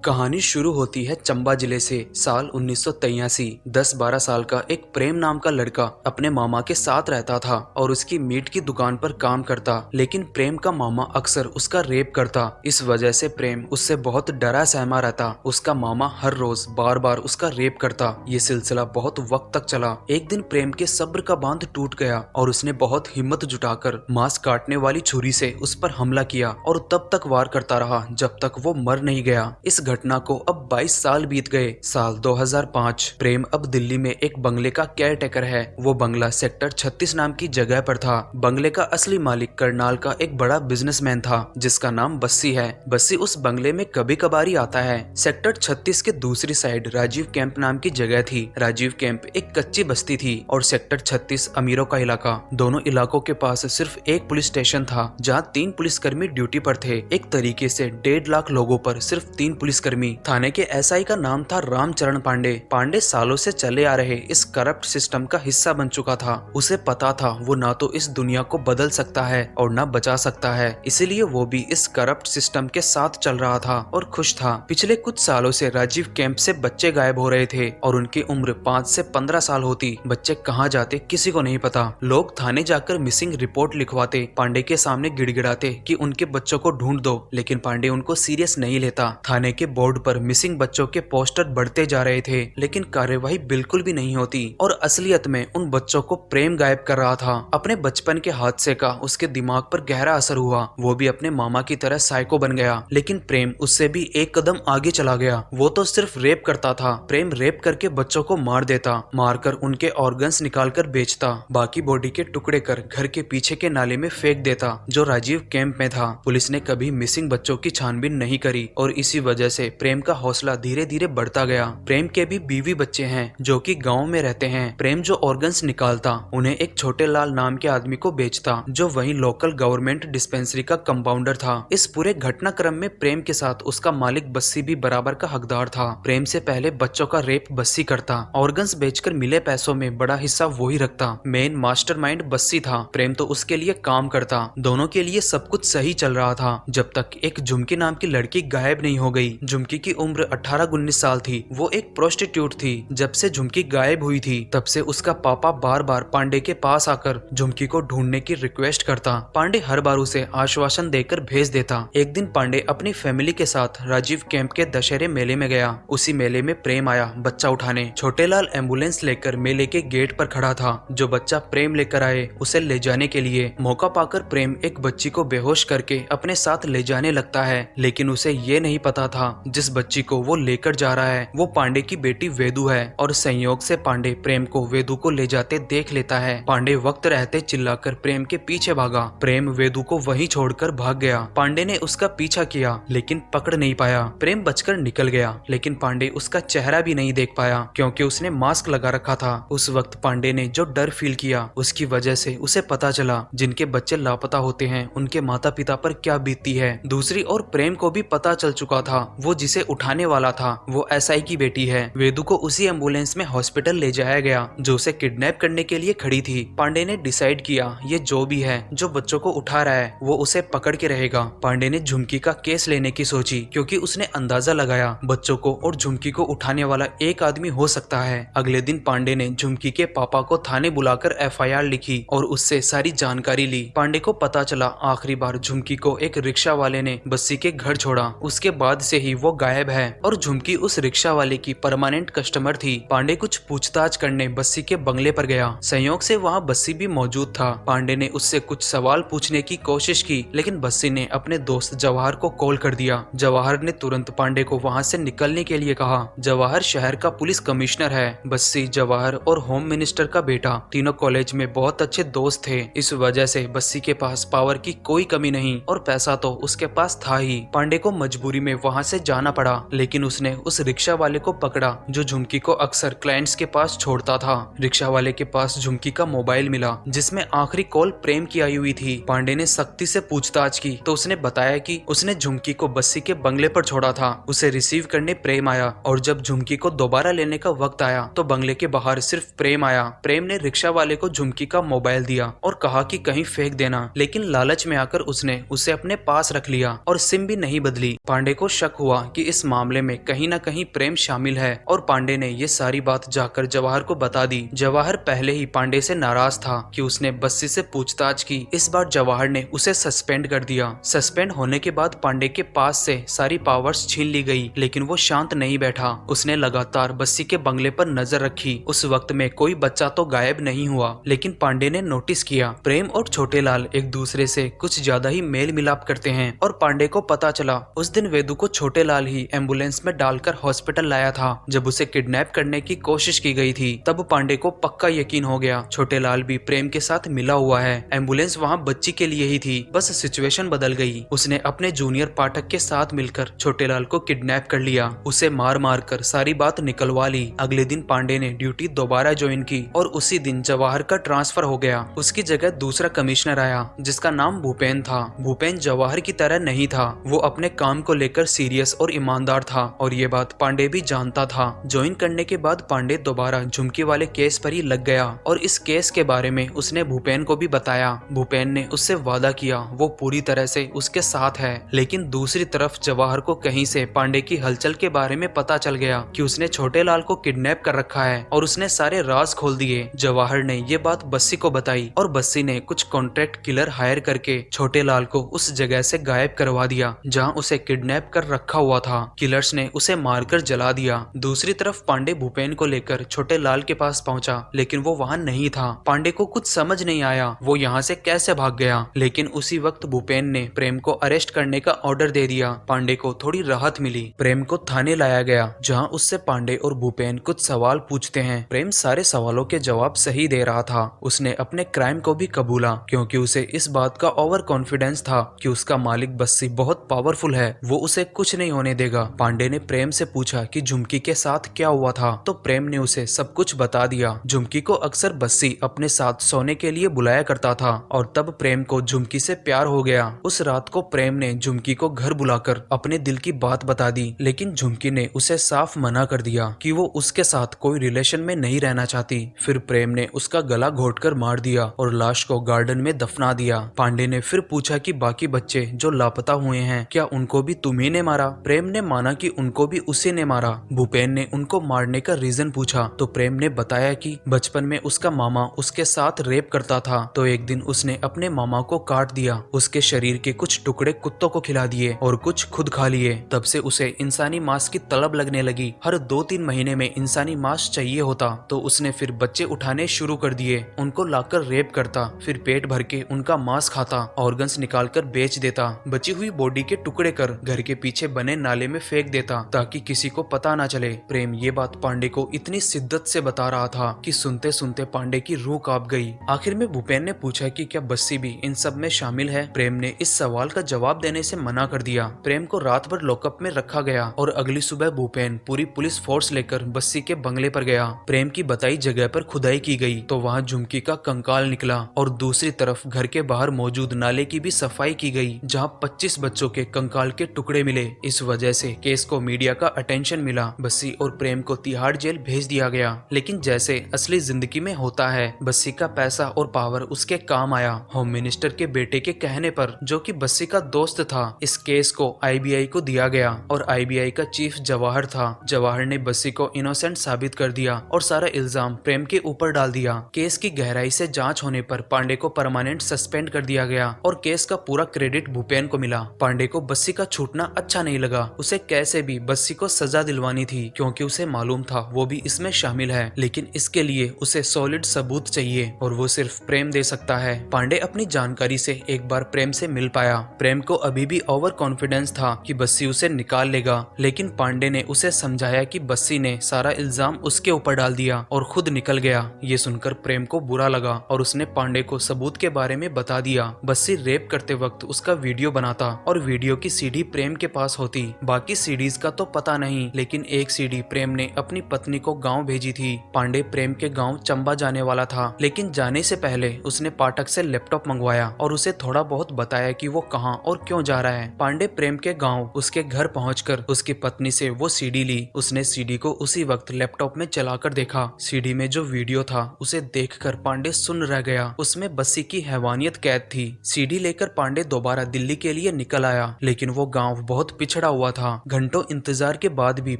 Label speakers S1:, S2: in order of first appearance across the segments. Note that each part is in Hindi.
S1: कहानी शुरू होती है चंबा जिले से। साल 1983। 10-12 साल का एक प्रेम नाम का लड़का अपने मामा के साथ रहता था और उसकी मीट की दुकान पर काम करता। लेकिन प्रेम का मामा अक्सर उसका रेप करता। इस वजह से प्रेम उससे बहुत डरा सहमा रहता। उसका मामा हर रोज बार बार उसका रेप करता। ये सिलसिला बहुत वक्त तक चला। एक दिन प्रेम के सब्र का बांध टूट गया और उसने बहुत हिम्मत जुटाकर मांस काटने वाली छुरी से उस पर हमला किया और तब तक वार करता रहा जब तक वो मर नहीं गया। इस घटना को अब 22 साल बीत गए। साल 2005। प्रेम अब दिल्ली में एक बंगले का केयर टेकर है। वो बंगला सेक्टर 36 नाम की जगह पर था। बंगले का असली मालिक करनाल का एक बड़ा बिजनेसमैन था जिसका नाम बस्सी है। बस्सी उस बंगले में कभी कभार आता है। सेक्टर 36 के दूसरी साइड राजीव कैंप नाम की जगह थी। राजीव कैंप एक कच्ची बस्ती थी और सेक्टर 36 अमीरों का इलाका। दोनों इलाकों के पास सिर्फ एक पुलिस स्टेशन था जहाँ 3 पुलिसकर्मी ड्यूटी पर थे। एक तरीके से 1.5 लाख लोगों पर सिर्फ 3 पुलिसकर्मी। थाने के एसआई का नाम था रामचरण पांडे। पांडे सालों से चले आ रहे इस करप्ट सिस्टम का हिस्सा बन चुका था। उसे पता था वो ना तो इस दुनिया को बदल सकता है और ना बचा सकता है, इसीलिए वो भी इस करप्ट सिस्टम के साथ चल रहा था और खुश था। पिछले कुछ सालों से राजीव कैंप से बच्चे गायब हो रहे थे और उनकी उम्र 5 से 15 साल होती। बच्चे कहाँ जाते किसी को नहीं पता। लोग थाने जाकर मिसिंग रिपोर्ट लिखवाते, पांडे के सामने गिड़गिड़ाते कि उनके बच्चों को ढूंढ दो, लेकिन पांडे उनको सीरियस नहीं लेता। थाने के बोर्ड पर मिसिंग बच्चों के पोस्टर बढ़ते जा रहे थे लेकिन कार्यवाही बिल्कुल भी नहीं होती और असलियत में उन बच्चों को प्रेम गायब कर रहा था। अपने बचपन के हादसे का उसके दिमाग पर गहरा असर हुआ। वो भी अपने मामा की तरह साइको बन गया, लेकिन प्रेम उससे भी एक कदम आगे चला गया। वो तो सिर्फ रेप करता था, प्रेम रेप करके बच्चों को मार देता, मारकर उनके ऑर्गन्स निकाल कर बेचता, बाकी बॉडी के टुकड़े कर घर के पीछे के नाले में फेंक देता जो राजीव कैंप में था। पुलिस ने कभी मिसिंग बच्चों की छानबीन नहीं करी और इसी वजह से प्रेम का हौसला धीरे धीरे बढ़ता गया। प्रेम के भी बीवी बच्चे हैं जो कि गांव में रहते हैं। प्रेम जो ऑर्गन्स निकालता उन्हें एक छोटे लाल नाम के आदमी को बेचता जो वहीं लोकल गवर्नमेंट डिस्पेंसरी का कंपाउंडर था। इस पूरे घटनाक्रम में प्रेम के साथ उसका मालिक बस्सी भी बराबर का हकदार था। प्रेम से पहले बच्चों का रेप बस्सी करता, ऑर्गन्स बेचकर मिले पैसों में बड़ा हिस्सा वो ही रखता। मेन मास्टरमाइंड बस्सी था, प्रेम तो उसके लिए काम करता। दोनों के लिए सब कुछ सही चल रहा था जब तक एक झुमकी नाम की लड़की गायब नहीं हो गई। झुमकी की उम्र 18-19 साल थी। वो एक प्रोस्टिट्यूट थी। जब से झुमकी गायब हुई थी तब से उसका पापा बार बार पांडे के पास आकर झुमकी को ढूंढने की रिक्वेस्ट करता। पांडे हर बार उसे आश्वासन देकर भेज देता। एक दिन पांडे अपनी फैमिली के साथ राजीव कैंप के दशहरे मेले में गया। उसी मेले में प्रेम आया बच्चा उठाने। छोटे लाल एम्बुलेंस लेकर मेले के गेट पर खड़ा था। जो बच्चा प्रेम लेकर आए उसे ले जाने के लिए मौका पाकर प्रेम एक बच्ची को बेहोश करके अपने साथ ले जाने लगता है, लेकिन उसे ये नहीं पता था जिस बच्ची को वो लेकर जा रहा है वो पांडे की बेटी वेदू है और संयोग से पांडे प्रेम को वेदू को ले जाते देख लेता है। पांडे वक्त रहते चिल्लाकर प्रेम के पीछे भागा। प्रेम वेदू को वहीं छोड़कर भाग गया। पांडे ने उसका पीछा किया लेकिन पकड़ नहीं पाया। प्रेम बचकर निकल गया लेकिन पांडे उसका चेहरा भी नहीं देख पाया क्योंकि उसने मास्क लगा रखा था। उस वक्त पांडे ने जो डर फील किया उसकी वजह से उसे पता चला जिनके बच्चे लापता होते हैं उनके माता पिता पर क्या बीतती है। दूसरी ओर प्रेम को भी पता चल चुका था वो जिसे उठाने वाला था वो एसआई की बेटी है। वेदू को उसी एम्बुलेंस में हॉस्पिटल ले जाया गया जो उसे किडनैप करने के लिए खड़ी थी। पांडे ने डिसाइड किया ये जो भी है जो बच्चों को उठा रहा है वो उसे पकड़ के रहेगा। पांडे ने झुमकी का केस लेने की सोची क्योंकि उसने अंदाजा लगाया बच्चों को और झुमकी को उठाने वाला एक आदमी हो सकता है। अगले दिन पांडे ने झुमकी के पापा को थाने बुलाकर एफआईआर लिखी और उससे सारी जानकारी ली। पांडे को पता चला आखिरी बार झुमकी को एक रिक्शा वाले ने बस्सी के घर छोड़ा। उसके बाद से ही वो गायब है और झुमकी उस रिक्शा वाले की परमानेंट कस्टमर थी। पांडे कुछ पूछताछ करने बस्सी के बंगले पर गया। संयोग से वहाँ बस्सी भी मौजूद था। पांडे ने उससे कुछ सवाल पूछने की कोशिश की लेकिन बस्सी ने अपने दोस्त जवाहर को कॉल कर दिया। जवाहर ने तुरंत पांडे को वहाँ से निकलने के लिए कहा। जवाहर शहर का पुलिस कमिश्नर है। बस्सी, जवाहर और होम मिनिस्टर का बेटा तीनों कॉलेज में बहुत अच्छे दोस्त थे। इस वजह से बस्सी के पास पावर की कोई कमी नहीं और पैसा तो उसके पास था ही। पांडे को मजबूरी में वहाँ से जाना पड़ा लेकिन उसने उस रिक्शा वाले को पकड़ा जो झुमकी को अक्सर क्लाइंट्स के पास छोड़ता था। रिक्शा वाले के पास झुमकी का मोबाइल मिला जिसमें आखिरी कॉल प्रेम की आई हुई थी। पांडे ने सख्ती से पूछताछ की तो उसने बताया कि उसने झुमकी को बस्सी के बंगले पर छोड़ा था। उसे रिसीव करने प्रेम आया और जब झुमकी को दोबारा लेने का वक्त आया तो बंगले के बाहर सिर्फ प्रेम आया। प्रेम ने रिक्शा वाले को झुमकी का मोबाइल दिया और कहा कि कहीं फेंक देना, लेकिन लालच में आकर उसने उसे अपने पास रख लिया और सिम भी नहीं बदली। पांडे को शक हुआ हुआ कि इस मामले में कहीं न कहीं प्रेम शामिल है और पांडे ने ये सारी बात जाकर जवाहर को बता दी। जवाहर पहले ही पांडे से नाराज था कि उसने बस्सी से पूछताछ की। इस बार जवाहर ने उसे सस्पेंड कर दिया। सस्पेंड होने के बाद पांडे के पास से सारी पावर्स छीन ली गई, लेकिन वो शांत नहीं बैठा। उसने लगातार बस्सी के बंगले पर नजर रखी। उस वक्त में कोई बच्चा तो गायब नहीं हुआ, लेकिन पांडे ने नोटिस किया प्रेम और छोटे लाल एक दूसरे से कुछ ज्यादा ही मेल मिलाप करते हैं और पांडे को पता चला उस दिन वेदु को छोटे लाल ही एम्बुलेंस में डालकर हॉस्पिटल लाया था। जब उसे किडनैप करने की कोशिश की गई थी तब पांडे को पक्का यकीन हो गया छोटे लाल भी प्रेम के साथ मिला हुआ है। एम्बुलेंस वहाँ बच्ची के लिए ही थी, बस सिचुएशन बदल गई। उसने अपने जूनियर पाठक के साथ मिलकर छोटे लाल को किडनैप कर लिया। उसे मार मार कर सारी बात निकलवा ली। अगले दिन पांडे ने ड्यूटी दोबारा ज्वाइन की और उसी दिन जवाहर का ट्रांसफर हो गया। उसकी जगह दूसरा कमिश्नर आया जिसका नाम भूपेन था। भूपेन जवाहर की तरह नहीं था, वो अपने काम को लेकर सीरियस और ईमानदार था और ये बात पांडे भी जानता था। ज्वाइन करने के बाद पांडे दोबारा झुमकी वाले केस पर ही लग गया और इस केस के बारे में उसने भूपेन को भी बताया। भूपेन ने उससे वादा किया वो पूरी तरह से उसके साथ है, लेकिन दूसरी तरफ जवाहर को कहीं से पांडे की हलचल के बारे में पता चल गया कि उसने छोटे लाल को किडनैप कर रखा है और उसने सारे राज खोल दिए। जवाहर ने ये बात बस्सी को बताई और बस्सी ने कुछ कॉन्ट्रैक्ट किलर हायर करके छोटे लाल को उस जगह से गायब करवा दिया जहां उसे किडनैप कर रखा हुआ था। किलर्स ने उसे मारकर जला दिया। दूसरी तरफ पांडे भूपेन को लेकर छोटे लाल के पास पहुंचा, लेकिन वो वहां नहीं था। पांडे को कुछ समझ नहीं आया वो यहाँ से कैसे भाग गया, लेकिन उसी वक्त भूपेन ने प्रेम को अरेस्ट करने का ऑर्डर दे दिया। पांडे को थोड़ी राहत मिली। प्रेम को थाने लाया गया जहां उससे पांडे और भूपेन कुछ सवाल पूछते हैं। प्रेम सारे सवालों के जवाब सही दे रहा था। उसने अपने क्राइम को भी कबूला क्योंकि उसे इस बात का ओवर कॉन्फिडेंस था कि उसका मालिक बस्सी बहुत पावरफुल है, वो उसे कुछ नहीं होने देगा। पांडे ने प्रेम से पूछा कि झुमकी के साथ क्या हुआ था, तो प्रेम ने उसे सब कुछ बता दिया। झुमकी को अक्सर बस्सी अपने साथ सोने के लिए बुलाया करता था और तब प्रेम को झुमकी से प्यार हो गया। उस रात को प्रेम ने झुमकी को घर बुलाकर अपने दिल की बात बता दी, लेकिन झुमकी ने उसे साफ मना कर दिया कि वो उसके साथ कोई रिलेशन में नहीं रहना चाहती। फिर प्रेम ने उसका गला घोटकर मार दिया और लाश को गार्डन में दफना दिया। पांडे ने फिर पूछा कि बाकी बच्चे जो लापता हुए हैं क्या उनको भी तुम्ही ने मारा? प्रेम ने माना कि उनको भी उसी ने मारा। भूपेन ने उनको मारने का रीजन पूछा तो प्रेम ने बताया कि बचपन में उसका मामा उसके साथ रेप करता था, तो एक दिन उसने अपने मामा को काट दिया। उसके शरीर के कुछ टुकड़े कुत्तों को खिला दिए और कुछ खुद खा लिए। तब से उसे इंसानी मांस की तलब लगने लगी। हर 2-3 महीने में इंसानी मांस चाहिए होता, तो उसने फिर बच्चे उठाने शुरू कर दिए। उनको लाकर रेप करता, फिर पेट भर के उनका मांस खाता, ऑर्गन्स निकालकर बेच देता। बची हुई बॉडी के टुकड़े कर घर के पीछे बने नाले में फेंक देता ताकि किसी को पता ना चले। प्रेम ये बात पांडे को इतनी शिद्दत से बता रहा था कि सुनते सुनते पांडे की रूह कांप गई। आखिर में भूपेन ने पूछा कि क्या बस्सी भी इन सब में शामिल है? प्रेम ने इस सवाल का जवाब देने से मना कर दिया। प्रेम को रात भर लॉकअप में रखा गया और अगली सुबह भूपेन पूरी पुलिस फोर्स लेकर बस्सी के बंगले पर गया। प्रेम की बताई जगह पर खुदाई की गई तो वहाँ झुमकी का कंकाल निकला और दूसरी तरफ घर के बाहर मौजूद नाले की भी सफाई की गई जहाँ 25 बच्चों के कंकाल के टुकड़े मिले। इस वजह से केस को मीडिया का अटेंशन मिला। बस्सी और प्रेम को तिहाड़ जेल भेज दिया गया, लेकिन जैसे असली जिंदगी में होता है बस्सी का पैसा और पावर उसके काम आया। होम मिनिस्टर के बेटे के कहने पर, जो कि बस्सी का दोस्त था, इस केस को आईबीआई को दिया गया और आईबीआई का चीफ जवाहर था। जवाहर ने बस्सी को इनोसेंट साबित कर दिया और सारा इल्जाम प्रेम के ऊपर डाल दिया। केस की गहराई से जांच होने पर पांडे को परमानेंट सस्पेंड कर दिया गया और केस का पूरा क्रेडिट भूपेन को मिला। पांडे को बस्सी का छूटना अच्छा नहीं लगा। उसे कैसे भी बस्सी को सजा दिलवानी थी क्योंकि उसे मालूम था वो भी इसमें शामिल है, लेकिन इसके लिए उसे सॉलिड सबूत चाहिए और वो सिर्फ प्रेम दे सकता है। पांडे अपनी जानकारी से एक बार प्रेम से मिल पाया। प्रेम को अभी भी ओवर कॉन्फिडेंस था कि बस्सी उसे निकाल लेगा, लेकिन पांडे ने उसे समझाया कि बस्सी ने सारा इल्जाम उसके ऊपर डाल दिया और खुद निकल गया। ये सुनकर प्रेम को बुरा लगा और उसने पांडे को सबूत के बारे में बता दिया। बस्सी रेप करते वक्त उसका वीडियो बनाता और वीडियो की सीडी प्रेम के पास होती। बाकी सीडीज का तो पता नहीं, लेकिन एक सीडी प्रेम ने अपनी पत्नी को गाँव भेजी थी। पांडे प्रेम के गाँव चंबा जाने वाला था, लेकिन जाने से पहले उसने पाठक से लैपटॉप मंगवाया और उसे थोड़ा बहुत बताया कि वो कहाँ और क्यों जा रहा है। पांडे प्रेम के गाँव उसके घर पहुंचकर उसकी पत्नी से वो सीडी ली। उसने सीडी को उसी वक्त लैपटॉप में चलाकर देखा। सीडी में जो वीडियो था उसे देखकर पांडे सुन्न रह गया। उसमें बस्सी की हैवानियत कैद थी। सीडी लेकर पांडे दोबारा दिल्ली के लिए निकल आया, लेकिन वो गांव बहुत पिछड़ चढ़ा हुआ था। घंटों इंतजार के बाद भी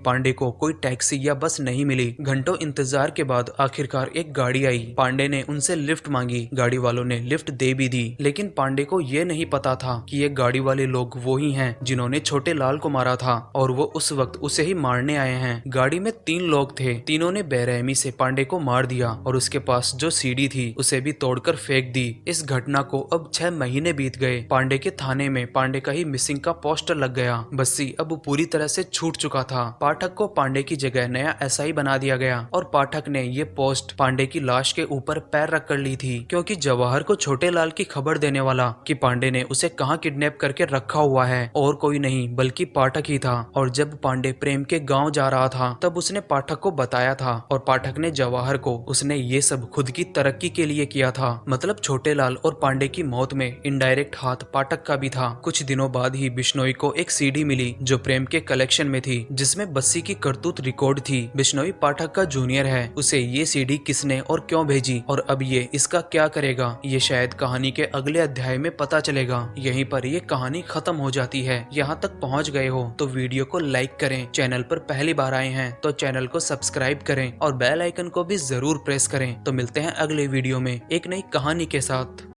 S1: पांडे को कोई टैक्सी या बस नहीं मिली। घंटों इंतजार के बाद आखिरकार एक गाड़ी आई। पांडे ने उनसे लिफ्ट मांगी। गाड़ी वालों ने लिफ्ट दे भी दी, लेकिन पांडे को ये नहीं पता था कि ये गाड़ी वाले लोग वो ही हैं जिन्होंने छोटे लाल को मारा था और वो उस वक्त उसे ही मारने आए हैं। गाड़ी में 3 लोग थे। तीनों ने बेरहमी से पांडे को मार दिया और उसके पास जो सीडी थी उसे भी तोड़कर फेंक दी। इस घटना को अब 6 महीने बीत गए। पांडे के थाने में पांडे का ही मिसिंग का पोस्टर लग गया। बस्सी अब पूरी तरह से छूट चुका था। पाठक को पांडे की जगह नया एसआई बना दिया गया और पाठक ने ये पोस्ट पांडे की लाश के ऊपर पैर रख कर ली थी, क्योंकि जवाहर को छोटे लाल की खबर देने वाला कि पांडे ने उसे कहां किडनैप करके रखा हुआ है और कोई नहीं बल्कि पाठक ही था। और जब पांडे प्रेम के गांव जा रहा था तब उसने पाठक को बताया था और पाठक ने जवाहर को उसने ये सब खुद की तरक्की के लिए किया था। मतलब छोटे लाल और पांडे की मौत में इनडायरेक्ट हाथ पाठक का भी था। कुछ दिनों बाद ही बिश्नोई को एक सीडी मिली जो प्रेम के कलेक्शन में थी, जिसमें बस्सी की करतूत रिकॉर्ड थी। बिश्नोई पाठक का जूनियर है। उसे ये सीडी किसने और क्यों भेजी और अब ये इसका क्या करेगा, ये शायद कहानी के अगले अध्याय में पता चलेगा। यहीं पर ये कहानी खत्म हो जाती है। यहाँ तक पहुँच गए हो तो वीडियो को लाइक करें। चैनल पर पहली बार आए हैं तो चैनल को सब्सक्राइब करें और बेल आइकन को भी जरूर प्रेस करें। तो मिलते हैं अगले वीडियो में एक नई कहानी के साथ।